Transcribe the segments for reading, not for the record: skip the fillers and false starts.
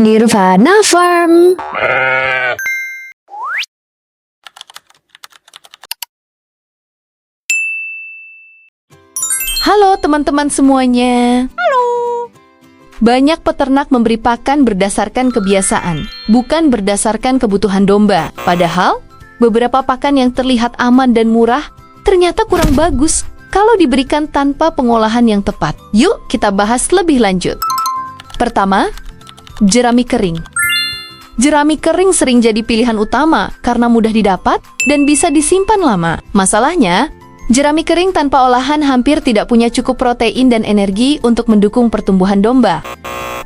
Nirvana Farm. Halo teman-teman semuanya. Halo. Banyak peternak memberi pakan berdasarkan kebiasaan, bukan berdasarkan kebutuhan domba. Padahal, beberapa pakan yang terlihat aman dan murah ternyata kurang bagus kalau diberikan tanpa pengolahan yang tepat. Yuk kita bahas lebih lanjut. Pertama, jerami kering. Jerami kering sering jadi pilihan utama karena mudah didapat dan bisa disimpan lama. Masalahnya, jerami kering tanpa olahan hampir tidak punya cukup protein dan energi untuk mendukung pertumbuhan domba.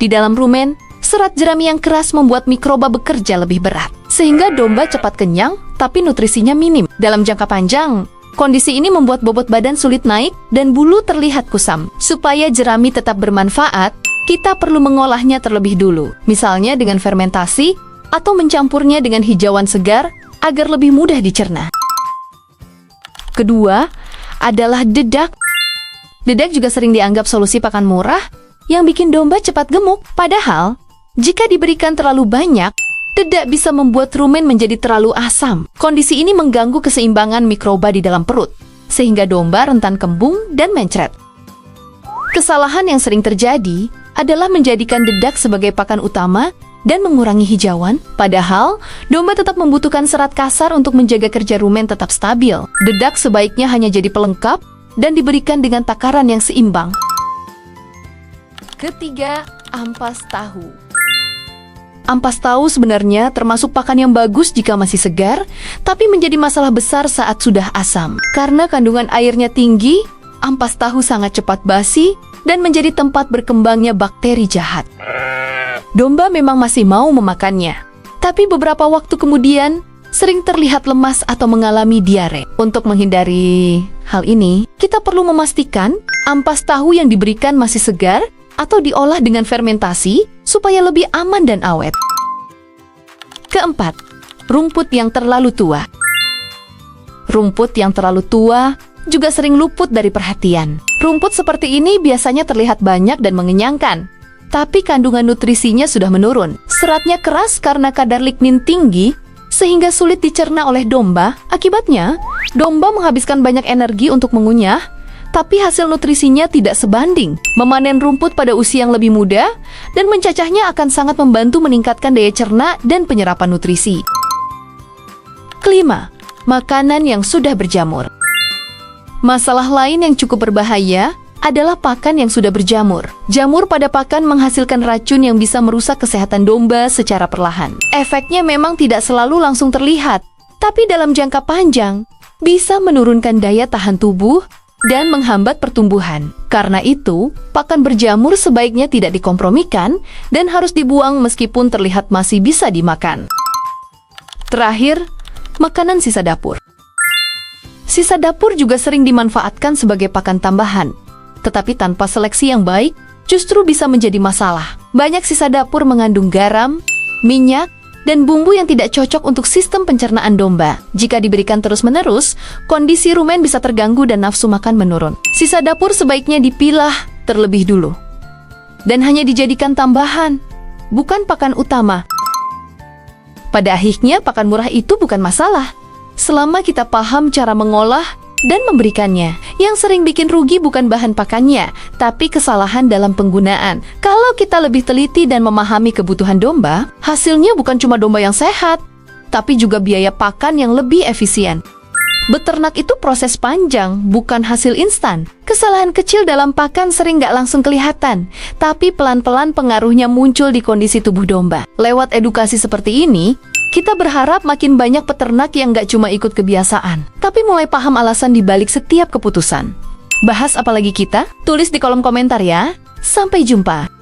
Di dalam rumen, serat jerami yang keras membuat mikroba bekerja lebih berat, sehingga domba cepat kenyang tapi nutrisinya minim. Dalam jangka panjang, kondisi ini membuat bobot badan sulit naik dan bulu terlihat kusam. Supaya jerami tetap bermanfaat, kita perlu mengolahnya terlebih dulu, misalnya dengan fermentasi atau mencampurnya dengan hijauan segar agar lebih mudah dicerna. Kedua, adalah dedak. Dedak juga sering dianggap solusi pakan murah yang bikin domba cepat gemuk. Padahal, jika diberikan terlalu banyak, dedak bisa membuat rumen menjadi terlalu asam. Kondisi ini mengganggu keseimbangan mikroba di dalam perut, sehingga domba rentan kembung dan mencret. Kesalahan yang sering terjadi adalah menjadikan dedak sebagai pakan utama dan mengurangi hijauan, padahal domba tetap membutuhkan serat kasar untuk menjaga kerja rumen tetap stabil. Dedak sebaiknya hanya jadi pelengkap dan diberikan dengan takaran yang seimbang. Ketiga, ampas tahu. Ampas tahu sebenarnya termasuk pakan yang bagus jika masih segar, tapi menjadi masalah besar saat sudah asam. Karena kandungan airnya tinggi, ampas tahu sangat cepat basi dan menjadi tempat berkembangnya bakteri jahat. Domba memang masih mau memakannya, tapi beberapa waktu kemudian sering terlihat lemas atau mengalami diare. Untuk menghindari hal ini, kita perlu memastikan ampas tahu yang diberikan masih segar atau diolah dengan fermentasi supaya lebih aman dan awet. Keempat, rumput yang terlalu tua. Rumput yang terlalu tua juga sering luput dari perhatian. Rumput seperti ini biasanya terlihat banyak dan mengenyangkan, tapi kandungan nutrisinya sudah menurun. Seratnya keras karena kadar lignin tinggi, sehingga sulit dicerna oleh domba. Akibatnya, domba menghabiskan banyak energi untuk mengunyah, tapi hasil nutrisinya tidak sebanding. Memanen rumput pada usia yang lebih muda dan mencacahnya akan sangat membantu meningkatkan daya cerna dan penyerapan nutrisi. Kelima, makanan yang sudah berjamur. Masalah lain yang cukup berbahaya adalah pakan yang sudah berjamur. Jamur pada pakan menghasilkan racun yang bisa merusak kesehatan domba secara perlahan. Efeknya memang tidak selalu langsung terlihat, tapi dalam jangka panjang bisa menurunkan daya tahan tubuh dan menghambat pertumbuhan. Karena itu, pakan berjamur sebaiknya tidak dikompromikan dan harus dibuang meskipun terlihat masih bisa dimakan. Terakhir, makanan sisa dapur. Sisa dapur juga sering dimanfaatkan sebagai pakan tambahan, tetapi tanpa seleksi yang baik, justru bisa menjadi masalah. Banyak sisa dapur mengandung garam, minyak, dan bumbu yang tidak cocok untuk sistem pencernaan domba. Jika diberikan terus-menerus, kondisi rumen bisa terganggu dan nafsu makan menurun. Sisa dapur sebaiknya dipilah terlebih dulu, dan hanya dijadikan tambahan, bukan pakan utama. Pada akhirnya, pakan murah itu bukan masalah, selama kita paham cara mengolah dan memberikannya. Yang sering bikin rugi bukan bahan pakannya, tapi kesalahan dalam penggunaan. Kalau kita lebih teliti dan memahami kebutuhan domba, hasilnya bukan cuma domba yang sehat, tapi juga biaya pakan yang lebih efisien. Beternak itu proses panjang, bukan hasil instan. Kesalahan kecil dalam pakan sering nggak langsung kelihatan, tapi pelan-pelan pengaruhnya muncul di kondisi tubuh domba. Lewat edukasi seperti ini, kita berharap makin banyak peternak yang nggak cuma ikut kebiasaan, tapi mulai paham alasan dibalik setiap keputusan. Bahas apa lagi kita? Tulis di kolom komentar ya. Sampai jumpa.